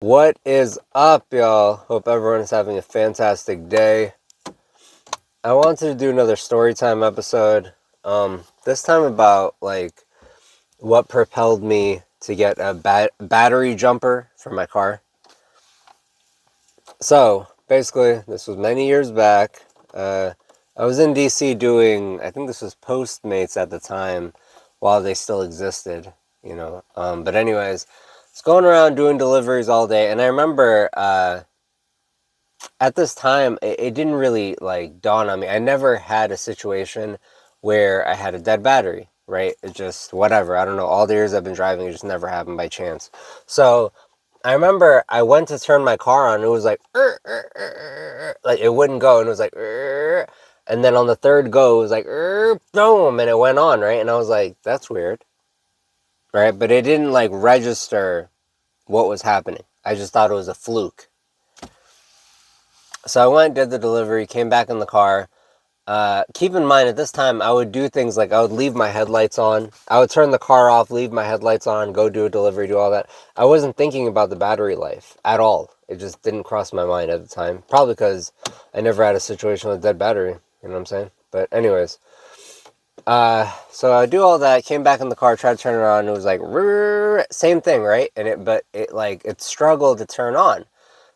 What is up, y'all? Hope everyone is having a fantastic day. I wanted to do another Storytime episode. This time about what propelled me to get a battery jumper for my car. So basically, this was many years back. I was in DC doing, I think this was Postmates at the time, while they still existed. But anyways, it's going around doing deliveries all day, and I remember at this time, it didn't really dawn on me. I never had a situation where I had a dead battery, right? It just, whatever. I don't know. All the years I've been driving, it just never happened by chance. So I remember I went to turn my car on. And it was like, like it wouldn't go. And it was like, and then on the third go, it was like, boom. And it went on, right? And I was like, that's weird, right? But it didn't register what was happening. I just thought it was a fluke. So I went, did the delivery, came back in the car. Keep in mind, at this time, I would do things like I would leave my headlights on. I would turn the car off, leave my headlights on, go do a delivery, do all that. I wasn't thinking about the battery life at all. It just didn't cross my mind at the time. Probably because I never had a situation with a dead battery. You know what I'm saying? But anyways, so I do all that, came back in the car, tried to turn it on. It was like, same thing, right? But it struggled to turn on.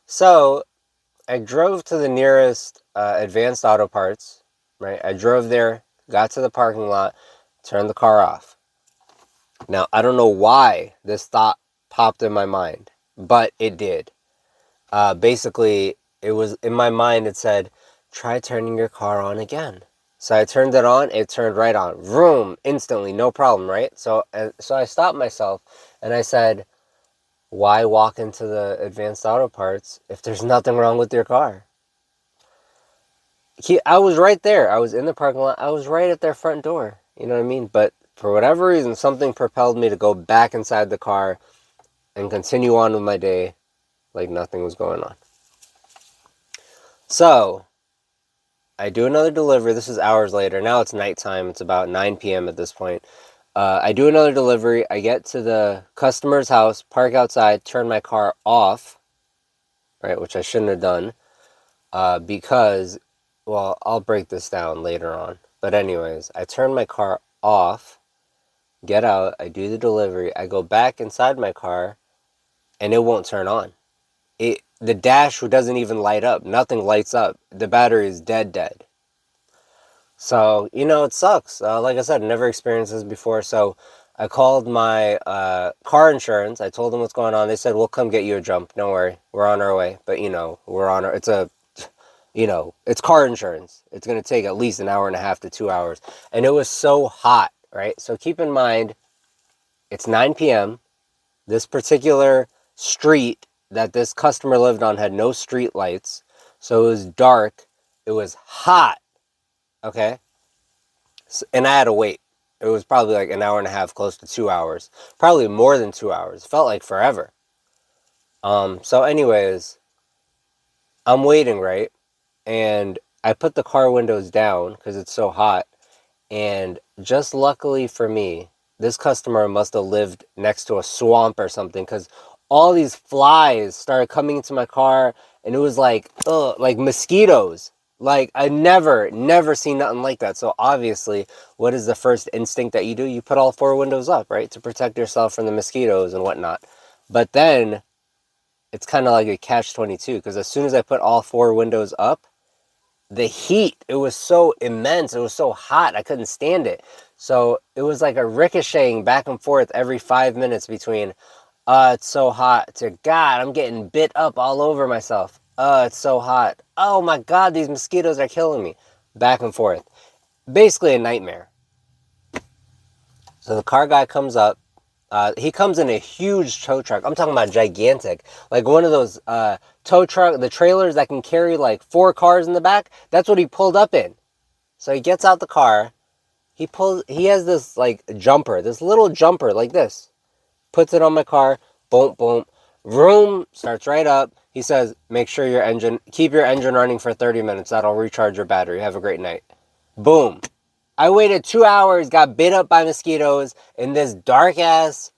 So I drove to the nearest Advanced Auto Parts, right? I drove there, got to the parking lot, turned the car off. Now, I don't know why this thought popped in my mind, but it did. Basically, it was in my mind, it said, try turning your car on again. So I turned it on, it turned right on. Vroom, instantly, no problem, right? So I stopped myself and I said, why walk into the Advanced Auto Parts if there's nothing wrong with your car? I was right there. I was in the parking lot. I was right at their front door. You know what I mean? But for whatever reason, something propelled me to go back inside the car and continue on with my day like nothing was going on. So I do another delivery. This is hours later. Now it's nighttime. It's about 9 p.m. at this point. I do another delivery. I get to the customer's house, park outside, turn my car off, right, which I shouldn't have done because, well, I'll break this down later on. But anyways, I turn my car off, get out, I do the delivery, I go back inside my car, and it won't turn on. The dash doesn't even light up. Nothing lights up. The battery is dead. So, it sucks. Like I said, I never experienced this before. So I called my car insurance. I told them what's going on. They said, we'll come get you a jump. Don't worry. We're on our way. But, it's car insurance. It's going to take at least an hour and a half to 2 hours. And it was so hot, right? So keep in mind, it's 9 p.m. This particular street that this customer lived on had no street lights. So it was dark. It was hot. Okay? And I had to wait. It was probably like an hour and a half, close to 2 hours. Probably more than 2 hours. It felt like forever. So anyways, I'm waiting, right? And I put the car windows down because it's so hot. And just luckily for me, this customer must have lived next to a swamp or something because all these flies started coming into my car and it was like mosquitoes. Like I never seen nothing like that. So obviously, what is the first instinct that you do? You put all 4 windows up, right? To protect yourself from the mosquitoes and whatnot. But then it's kind of like a catch-22 because as soon as I put all 4 windows up, the heat, it was so immense. It was so hot. I couldn't stand it. So it was like a ricocheting back and forth every 5 minutes between, it's so hot, to God, I'm getting bit up all over myself. It's so hot. Oh my God, these mosquitoes are killing me. Back and forth. Basically a nightmare. So the car guy comes up. He comes in a huge tow truck. I'm talking about gigantic. Like one of those tow truck, the trailers that can carry like 4 cars in the back. That's what he pulled up in. So he gets out the car. He has this like jumper, this little jumper like this. Puts it on my car. Boom, boom. Vroom, starts right up. He says, make sure keep your engine running for 30 minutes. That'll recharge your battery. Have a great night. Boom. I waited 2 hours, got bit up by mosquitoes in this dark ass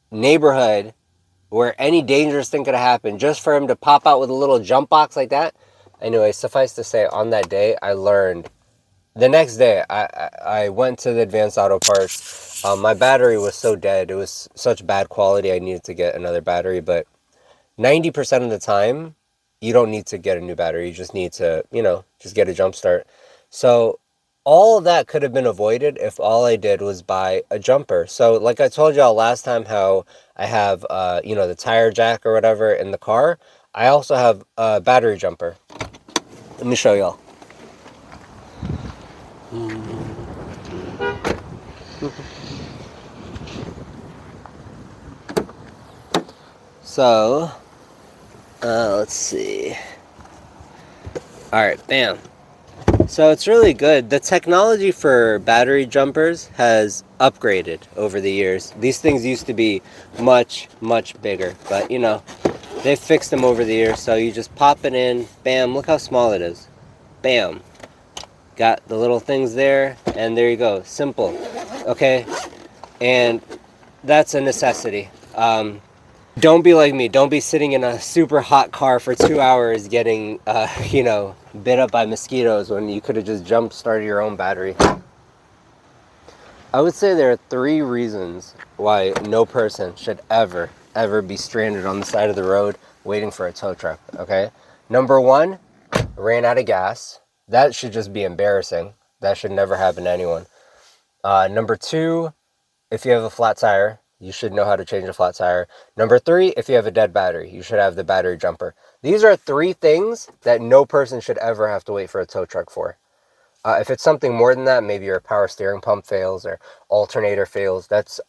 neighborhood where any dangerous thing could have happened, just for him to pop out with a little jump box like that. Anyway, suffice to say, on that day, I learned. The next day, I went to the Advanced Auto Parts. My battery was so dead. It was such bad quality, I needed to get another battery. But 90% of the time, you don't need to get a new battery. You just need to, just get a jump start. So all of that could have been avoided if all I did was buy a jumper. So like I told y'all last time how I have, the tire jack or whatever in the car, I also have a battery jumper. Let me show y'all. So, let's see. All right, bam. So it's really good. The technology for battery jumpers has upgraded over the years. These things used to be much, much bigger, but they've fixed them over the years. So you just pop it in, bam, look how small it is. Bam. Got the little things there, and there you go. Simple. Okay? And that's a necessity. Don't be like me. Don't be sitting in a super hot car for 2 hours getting, bit up by mosquitoes when you could have just jump started your own battery. I would say there are 3 reasons why no person should ever be stranded on the side of the road waiting for a tow truck, okay? Number 1, ran out of gas. That should just be embarrassing. That should never happen to anyone. Number 2, if you have a flat tire, you should know how to change a flat tire. Number 3, if you have a dead battery, you should have the battery jumper. These are 3 things that no person should ever have to wait for a tow truck for. If it's something more than that, maybe your power steering pump fails or alternator fails, that's,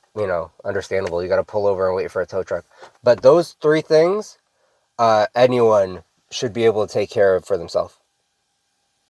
understandable. You got to pull over and wait for a tow truck. But those 3 things, anyone should be able to take care of for themselves.